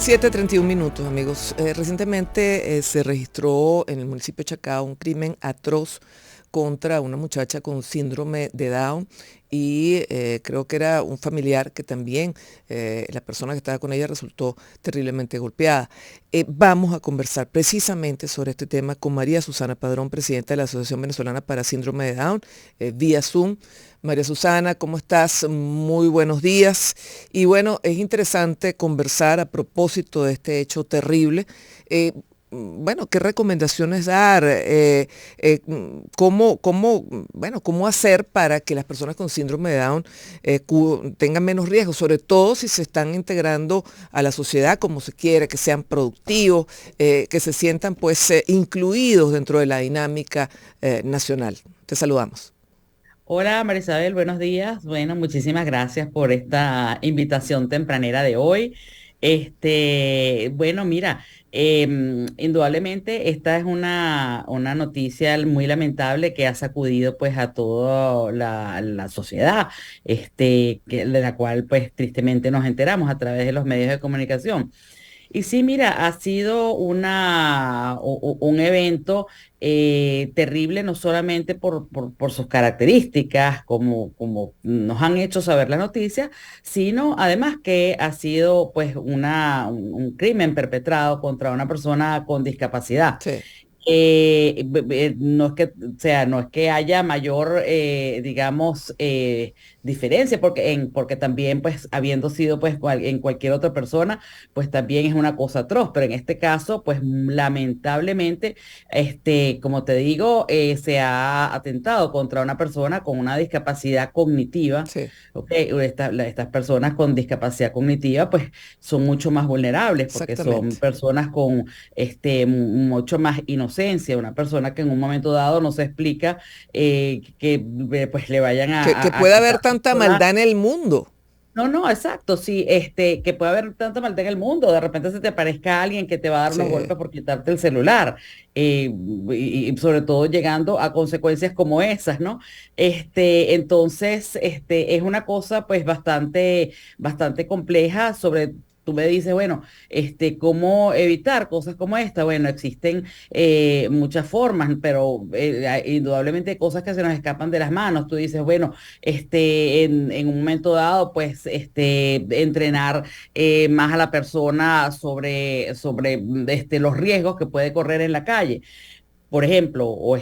7:31, amigos. Recientemente se registró en el municipio de Chacao un crimen atroz contra una muchacha con síndrome de Down y creo que era un familiar que también la persona que estaba con ella resultó terriblemente golpeada. Vamos a conversar precisamente sobre este tema con María Susana Padrón, presidenta de la Asociación Venezolana para Síndrome de Down, vía Zoom. María Susana, ¿cómo estás? Muy buenos días. Y bueno, es interesante conversar a propósito de este hecho terrible. Bueno, ¿qué recomendaciones dar? ¿Cómo hacer para que las personas con síndrome de Down tengan menos riesgo? Sobre todo si se están integrando a la sociedad como se quiere, que sean productivos, que se sientan pues incluidos dentro de la dinámica nacional. Te saludamos. Hola Marisabel, buenos días. Bueno, muchísimas gracias por esta invitación tempranera de hoy. Bueno, mira, indudablemente esta es una noticia muy lamentable que ha sacudido pues a toda la sociedad, de la cual pues tristemente nos enteramos a través de los medios de comunicación. Y sí, mira, ha sido un evento terrible, no solamente por sus características, como nos han hecho saber las noticias, sino además que ha sido pues un crimen perpetrado contra una persona con discapacidad. Sí. No es que, o sea, no es que haya mayor, digamos, diferencia, porque también, pues, habiendo sido, pues, en cualquier otra persona, pues también es una cosa atroz, pero en este caso, pues, lamentablemente, como te digo, se ha atentado contra una persona con una discapacidad cognitiva, Sí, ¿ok? Estas personas con discapacidad cognitiva, pues, son mucho más vulnerables, porque son exactamente. personas con mucho más inocencia, una persona que en un momento dado no se explica pues le vayan Que a pueda haber quitar su tanta celular. maldad en el mundo. No, no, exacto, sí, que puede haber tanta maldad en el mundo, de repente se te aparezca alguien que te va a dar Sí, unos golpes por quitarte el celular, y sobre todo llegando a consecuencias como esas, ¿no? Entonces, es una cosa pues bastante compleja sobre. Tú me dices, bueno, ¿cómo evitar cosas como esta? Bueno, existen muchas formas, pero indudablemente hay cosas que se nos escapan de las manos. Tú dices, bueno, en un momento dado, pues, entrenar más a la persona sobre los riesgos que puede correr en la calle, por ejemplo, o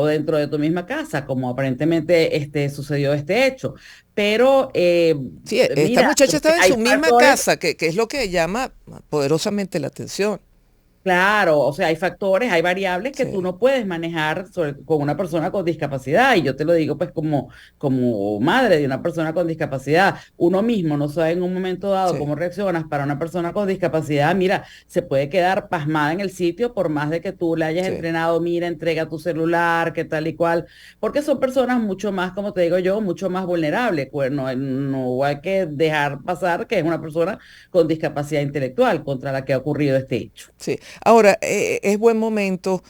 dentro de tu misma casa, como aparentemente sucedió este hecho. Pero sí, esta mira, muchacha estaba en hay su misma factores. casa, que es lo que llama poderosamente la atención. Claro, o sea, hay factores, hay variables que Sí, tú no puedes manejar con una persona con discapacidad. Y yo te lo digo pues como madre de una persona con discapacidad. Uno mismo no sabe en un momento dado sí, cómo reaccionas para una persona con discapacidad. Mira, se puede quedar pasmada en el sitio por más de que tú le hayas sí. entrenado, mira, entrega tu celular, que tal y cual, porque son personas mucho más, como te digo yo, mucho más vulnerables. Pues no hay que dejar pasar que es una persona con discapacidad intelectual contra la que ha ocurrido este hecho. Sí. Ahora, es buen momento,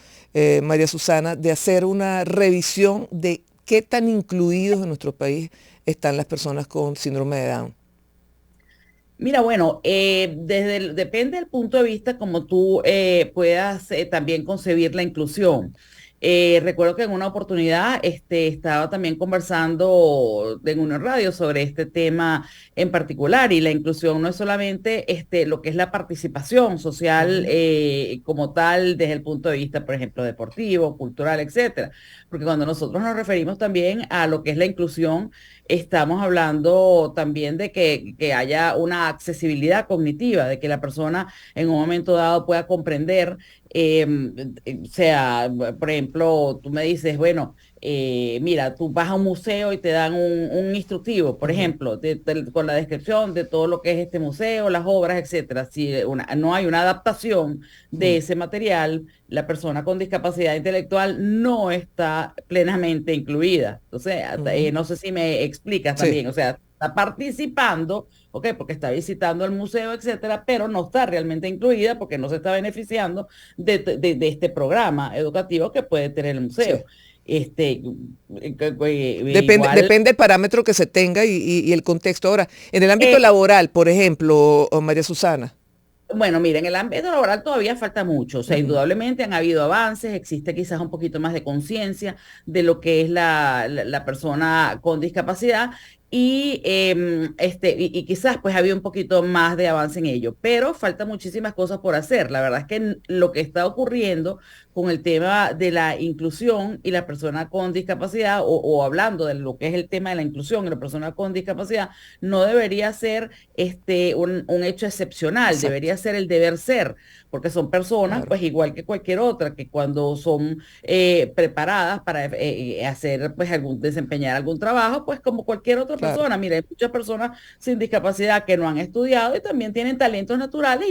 María Susana, de hacer una revisión de qué tan incluidos en nuestro país están las personas con síndrome de Down. Mira, bueno, depende del punto de vista como tú puedas también concebir la inclusión. Recuerdo que en una oportunidad estaba también conversando en una radio sobre este tema en particular, y la inclusión no es solamente lo que es la participación social Ujú. como tal desde el punto de vista, por ejemplo, deportivo, cultural, etcétera. Porque cuando nosotros nos referimos también a lo que es la inclusión, estamos hablando también de que haya una accesibilidad cognitiva, de que la persona en un momento dado pueda comprender, o sea, por ejemplo, tú me dices, bueno, mira, tú vas a un museo y te dan un instructivo, por Ujú. ejemplo, con la descripción de todo lo que es este museo, las obras, etcétera. Si no hay una adaptación de Ujú. ese material, la persona con discapacidad intelectual no está plenamente incluida. O sea, Ujú. no sé si me explicas Sí. también, o sea, está participando, ¿ok? Porque está visitando el museo, etcétera, pero no está realmente incluida porque no se está beneficiando de este programa educativo que puede tener el museo. Sí. Este, Depende, igual. depende del parámetro que se tenga y el contexto. Ahora, en el ámbito eh, laboral, por ejemplo, María Susana. Bueno, mira, en el ámbito laboral todavía falta mucho, o sea, Ujú. indudablemente han habido avances, existe quizás un poquito más de conciencia de lo que es la persona con discapacidad y quizás pues había un poquito más de avance en ello, pero falta muchísimas cosas por hacer. La verdad es que lo que está ocurriendo con el tema de la inclusión y la persona con discapacidad, o hablando de lo que es el tema de la inclusión y la persona con discapacidad, no debería ser un hecho excepcional, Exacto, debería ser el deber ser, porque son personas, claro, pues igual que cualquier otra, que cuando son preparadas para hacer, pues desempeñar algún trabajo, pues como cualquier otra claro. persona. Mira, hay muchas personas sin discapacidad que no han estudiado y también tienen talentos naturales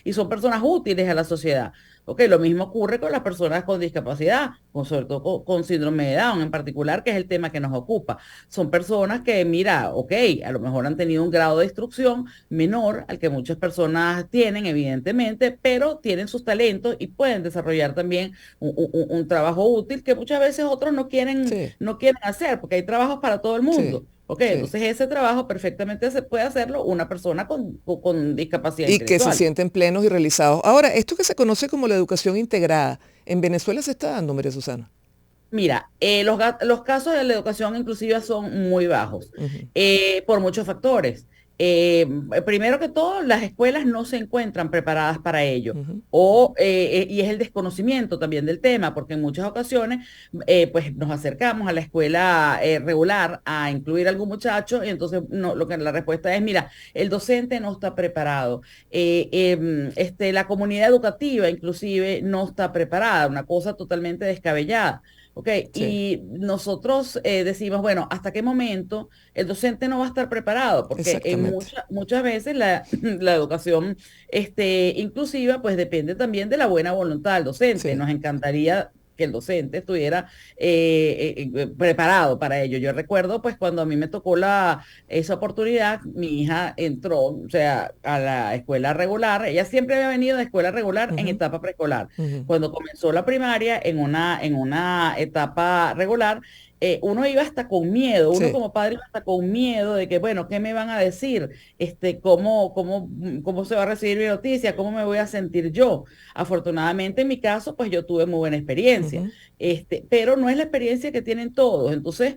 y son personas útiles a la sociedad. Ok, lo mismo ocurre con las personas con discapacidad, sobre todo con síndrome de Down en particular, que es el tema que nos ocupa. Son personas que, mira, ok, a lo mejor han tenido un grado de instrucción menor al que muchas personas tienen, evidentemente, pero tienen sus talentos y pueden desarrollar también un trabajo útil que muchas veces otros Sí, no quieren hacer, porque hay trabajos para todo el sí, mundo. Ok, sí. entonces ese trabajo perfectamente se puede hacerlo una persona con discapacidad Y que se intelectual. sienten plenos y realizados. Ahora, esto que se conoce como la educación integrada, ¿en Venezuela se está dando, María Susana? Mira, los casos de la educación inclusiva son muy bajos Ujú, por muchos factores. Primero que todo, las escuelas no se encuentran preparadas para ello. ujú. Y es el desconocimiento también del tema, porque en muchas ocasiones pues nos acercamos a la escuela regular a incluir a algún muchacho y entonces no, la respuesta es, mira, el docente no está preparado. La comunidad educativa inclusive no está preparada, una cosa totalmente descabellada. Ok, Sí, y nosotros decimos, bueno, ¿hasta qué momento el docente no va a estar preparado? Porque exactamente. muchas veces la educación inclusiva pues depende también de la buena voluntad del docente. Sí. Nos encantaría que el docente estuviera preparado para ello. Yo recuerdo pues cuando a mí me tocó esa oportunidad, mi hija entró, o sea, a la escuela regular. Ella siempre había venido de escuela regular en Ujú, etapa preescolar. ujú. Cuando comenzó la primaria en una etapa regular, uno iba hasta con miedo, uno Sí. como padre iba hasta con miedo de que, bueno, ¿qué me van a decir? ¿Cómo se va a recibir mi noticia? ¿Cómo me voy a sentir yo? Afortunadamente en mi caso, pues yo tuve muy buena experiencia, Ujú, pero no es la experiencia que tienen todos. Entonces,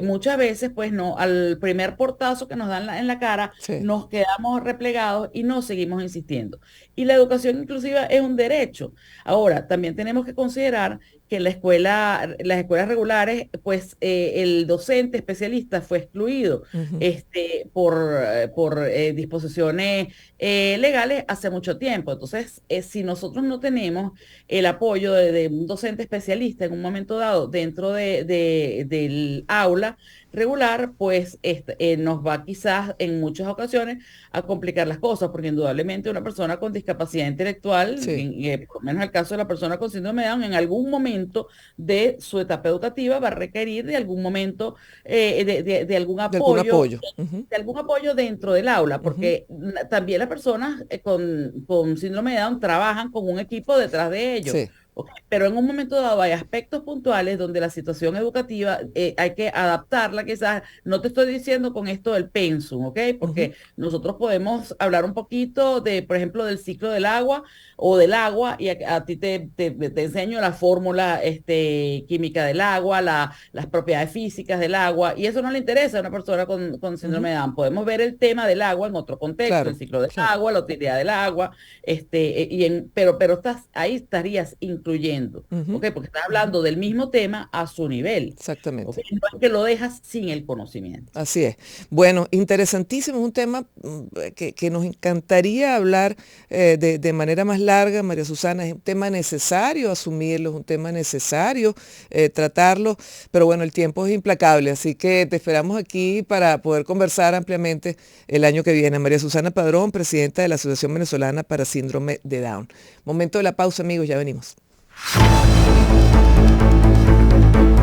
muchas veces, pues no, al primer portazo que nos dan en la cara, sí. nos quedamos replegados y no seguimos insistiendo. Y la educación inclusiva es un derecho. Ahora, también tenemos que considerar que las escuelas regulares, pues el docente especialista fue excluido Ujú. por disposiciones legales hace mucho tiempo. Entonces, si nosotros no tenemos el apoyo de un docente especialista en un momento dado dentro del aula regular, pues nos va quizás en muchas ocasiones a complicar las cosas, porque indudablemente una persona con discapacidad intelectual, Sí. por lo menos el caso de la persona con síndrome de Down, en algún momento de su etapa educativa va a requerir de algún momento de algún De algún apoyo. apoyo. Ujú, De algún apoyo dentro del aula, ujú. porque también las personas con síndrome de Down trabajan con un equipo detrás de ellos. Sí. ¿Ok? Pero en un momento dado hay aspectos puntuales donde la situación educativa hay que adaptarla, quizás, no te estoy diciendo con esto del pensum, ¿ok? Ujú. Porque nosotros podemos hablar un poquito de, por ejemplo, del ciclo del agua o del agua y a ti te enseño la fórmula química del agua, las propiedades físicas del agua y eso no le interesa a una persona con síndrome Ujú. de Down. Podemos ver el tema del agua en otro contexto, el Claro, ciclo del claro. agua, la utilidad del agua, pero ahí estarías incluyendo, Ujú, ¿ok? Porque estás ujú. hablando del mismo tema a su nivel, ¿ok? Exactamente. No es que lo dejas sin el conocimiento. Así es. Bueno, interesantísimo, un tema que nos encantaría hablar de manera más larga, María Susana. Es un tema necesario asumirlo, es un tema necesario tratarlo, pero bueno, el tiempo es implacable, así que te esperamos aquí para poder conversar ampliamente el año que viene. María Susana Padrón, presidenta de la Asociación Venezolana para Síndrome de Down. Momento de la pausa, amigos, ya venimos.